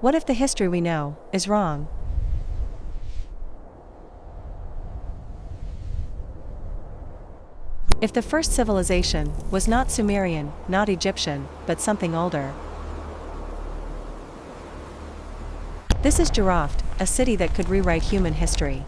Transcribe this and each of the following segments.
What if the history we know is wrong? If the first civilization was not Sumerian, not Egyptian, but something older? This is Jiroft, a city that could rewrite human history.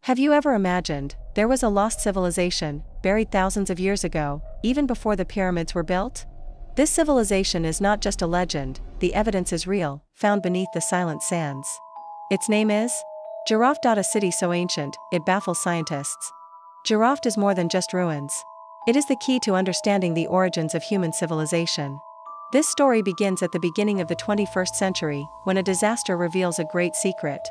Have you ever imagined there was a lost civilization, buried thousands of years ago, even before the pyramids were built? This civilization is not just a legend, the evidence is real, found beneath the silent sands. Its name is Jiroft. A city so ancient, it baffles scientists. Jiroft is more than just ruins. It is the key to understanding the origins of human civilization. This story begins at the beginning of the 21st century, when a disaster reveals a great secret.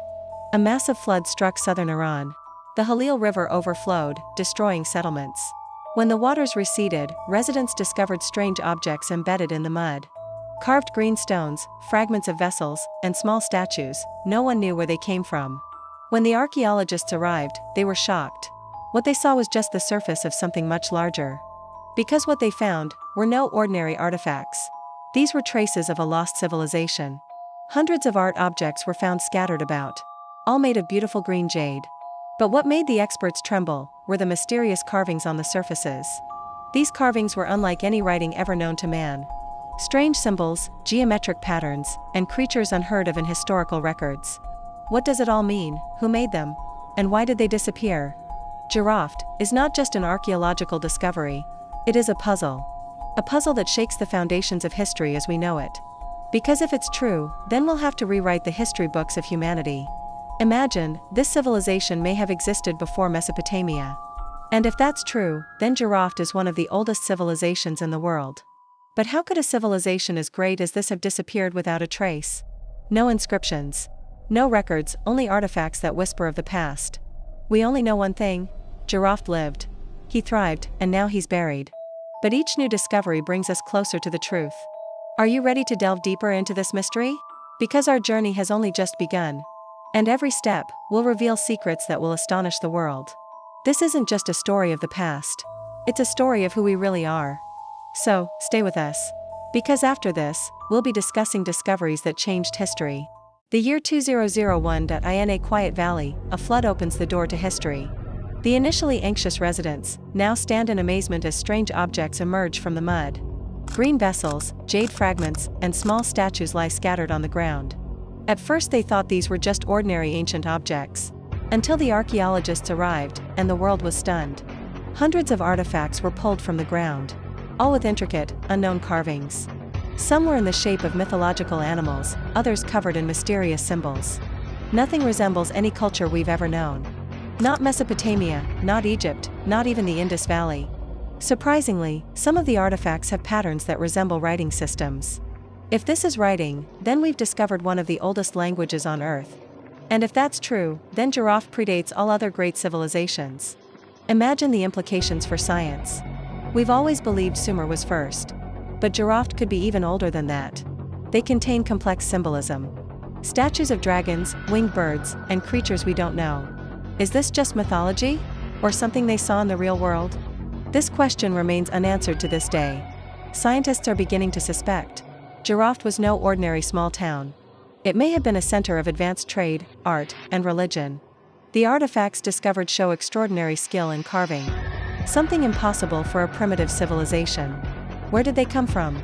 A massive flood struck southern Iran. The Halil River overflowed, destroying settlements. When the waters receded, residents discovered strange objects embedded in the mud. Carved green stones, fragments of vessels, and small statues. No one knew where they came from. When the archaeologists arrived, they were shocked. What they saw was just the surface of something much larger. Because what they found were no ordinary artifacts. These were traces of a lost civilization. Hundreds of art objects were found scattered about, all made of beautiful green jade. But what made the experts tremble were the mysterious carvings on the surfaces. These carvings were unlike any writing ever known to man. Strange symbols, geometric patterns, and creatures unheard of in historical records. What does it all mean? Who made them? And why did they disappear? Jiroft is not just an archaeological discovery. It is a puzzle. A puzzle that shakes the foundations of history as we know it. Because if it's true, then we'll have to rewrite the history books of humanity. Imagine, this civilization may have existed before Mesopotamia. And if that's true, then Jiroft is one of the oldest civilizations in the world. But how could a civilization as great as this have disappeared without a trace? No inscriptions. No records, only artifacts that whisper of the past. We only know one thing: Jiroft lived. He thrived, and now he's buried. But each new discovery brings us closer to the truth. Are you ready to delve deeper into this mystery? Because our journey has only just begun. And every step will reveal secrets that will astonish the world. This isn't just a story of the past. It's a story of who we really are. So, stay with us. Because after this, we'll be discussing discoveries that changed history. The year 2001. In a quiet valley, a flood opens the door to history. The initially anxious residents now stand in amazement as strange objects emerge from the mud. Green vessels, jade fragments, and small statues lie scattered on the ground. At first they thought these were just ordinary ancient objects. Until the archaeologists arrived, and the world was stunned. Hundreds of artifacts were pulled from the ground. All with intricate, unknown carvings. Some were in the shape of mythological animals, others covered in mysterious symbols. Nothing resembles any culture we've ever known. Not Mesopotamia, not Egypt, not even the Indus Valley. Surprisingly, some of the artifacts have patterns that resemble writing systems. If this is writing, then we've discovered one of the oldest languages on Earth. And if that's true, then Jiroft predates all other great civilizations. Imagine the implications for science. We've always believed Sumer was first. But Jiroft could be even older than that. They contain complex symbolism. Statues of dragons, winged birds, and creatures we don't know. Is this just mythology? Or something they saw in the real world? This question remains unanswered to this day. Scientists are beginning to suspect Jiroft was no ordinary small town. It may have been a center of advanced trade, art, and religion. The artifacts discovered show extraordinary skill in carving. Something impossible for a primitive civilization. Where did they come from?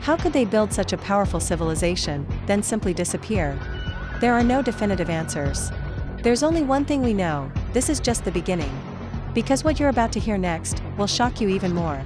How could they build such a powerful civilization, then simply disappear? There are no definitive answers. There's only one thing we know: this is just the beginning. Because what you're about to hear next will shock you even more.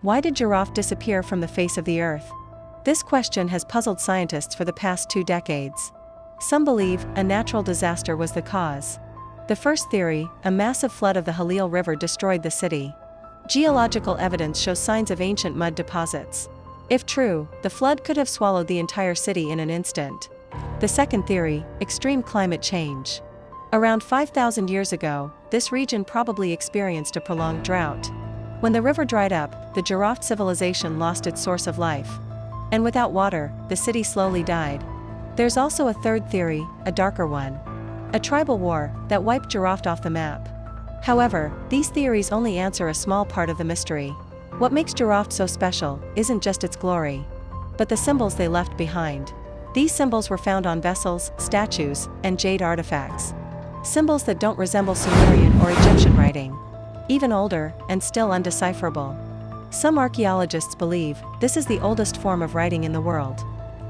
Why did Jiroft disappear from the face of the earth? This question has puzzled scientists for the past 2 decades. Some believe a natural disaster was the cause. The first theory, a massive flood of the Halil River destroyed the city. Geological evidence shows signs of ancient mud deposits. If true, the flood could have swallowed the entire city in an instant. The second theory, extreme climate change. Around 5,000 years ago, this region probably experienced a prolonged drought. When the river dried up, the Jiroft civilization lost its source of life. And without water, the city slowly died. There's also a third theory, a darker one. A tribal war that wiped Jiroft off the map. However, these theories only answer a small part of the mystery. What makes Jiroft so special isn't just its glory, but the symbols they left behind. These symbols were found on vessels, statues, and jade artifacts. Symbols that don't resemble Sumerian or Egyptian writing. Even older, and still undecipherable. Some archaeologists believe this is the oldest form of writing in the world.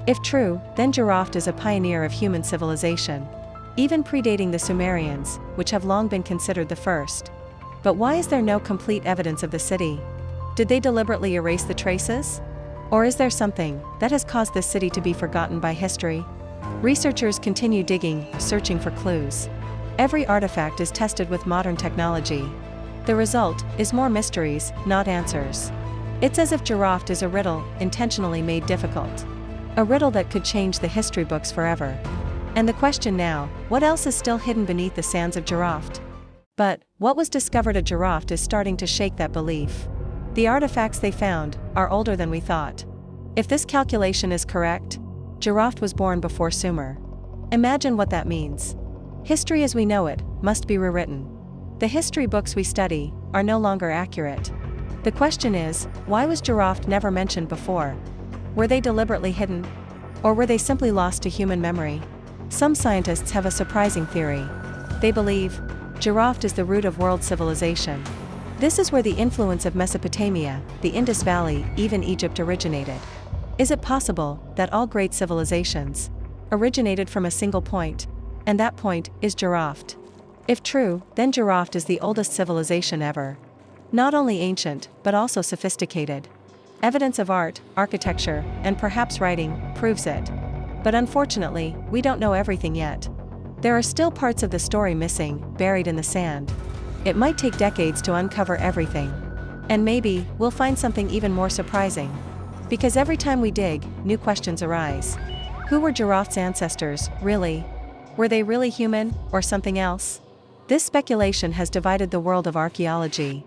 If true, then Jiroft is a pioneer of human civilization, even predating the Sumerians, which have long been considered the first. But why is there no complete evidence of the city? Did they deliberately erase the traces? Or is there something that has caused this city to be forgotten by history? Researchers continue digging, searching for clues. Every artifact is tested with modern technology. The result is more mysteries, not answers. It's as if Jiroft is a riddle, intentionally made difficult. A riddle that could change the history books forever. And the question now, what else is still hidden beneath the sands of Jiroft? But what was discovered at Jiroft is starting to shake that belief. The artifacts they found are older than we thought. If this calculation is correct, Jiroft was born before Sumer. Imagine what that means. History as we know it must be rewritten. The history books we study are no longer accurate. The question is, why was Jiroft never mentioned before? Were they deliberately hidden? Or were they simply lost to human memory? Some scientists have a surprising theory. They believe Jiroft is the root of world civilization. This is where the influence of Mesopotamia, the Indus Valley, even Egypt originated. Is it possible that all great civilizations originated from a single point, and that point is Jiroft? If true, then Jiroft is the oldest civilization ever. Not only ancient, but also sophisticated. Evidence of art, architecture, and perhaps writing proves it. But unfortunately, we don't know everything yet. There are still parts of the story missing, buried in the sand. It might take decades to uncover everything. And maybe, we'll find something even more surprising. Because every time we dig, new questions arise. Who were Jiroft's ancestors, really? Were they really human, or something else? This speculation has divided the world of archaeology.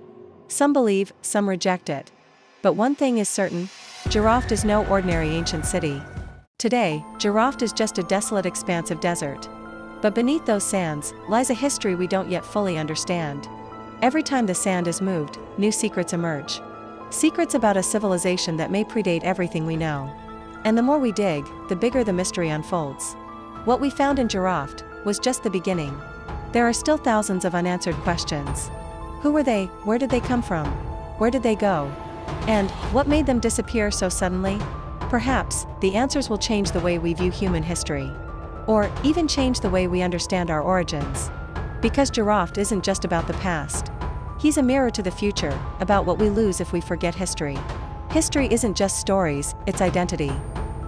Some believe, some reject it. But one thing is certain, Jiroft is no ordinary ancient city. Today, Jiroft is just a desolate expanse of desert. But beneath those sands lies a history we don't yet fully understand. Every time the sand is moved, new secrets emerge. Secrets about a civilization that may predate everything we know. And the more we dig, the bigger the mystery unfolds. What we found in Jiroft was just the beginning. There are still thousands of unanswered questions. Who were they? Where did they come from? Where did they go? And what made them disappear so suddenly? Perhaps the answers will change the way we view human history. Or even change the way we understand our origins. Because Jiroft isn't just about the past. He's a mirror to the future, about what we lose if we forget history. History isn't just stories, it's identity.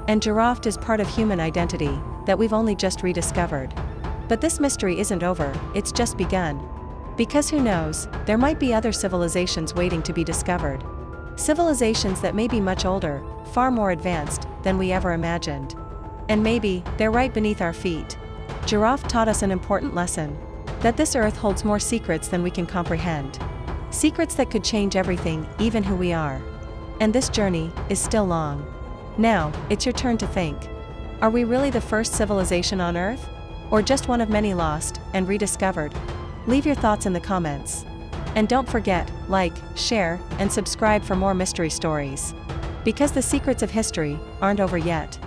And Jiroft is part of human identity that we've only just rediscovered. But this mystery isn't over, it's just begun. Because who knows, there might be other civilizations waiting to be discovered. Civilizations that may be much older, far more advanced than we ever imagined. And maybe they're right beneath our feet. Jiroft taught us an important lesson. That this earth holds more secrets than we can comprehend. Secrets that could change everything, even who we are. And this journey is still long. Now, it's your turn to think. Are we really the first civilization on Earth? Or just one of many lost and rediscovered? Leave your thoughts in the comments. And don't forget, like, share, and subscribe for more mystery stories. Because the secrets of history aren't over yet.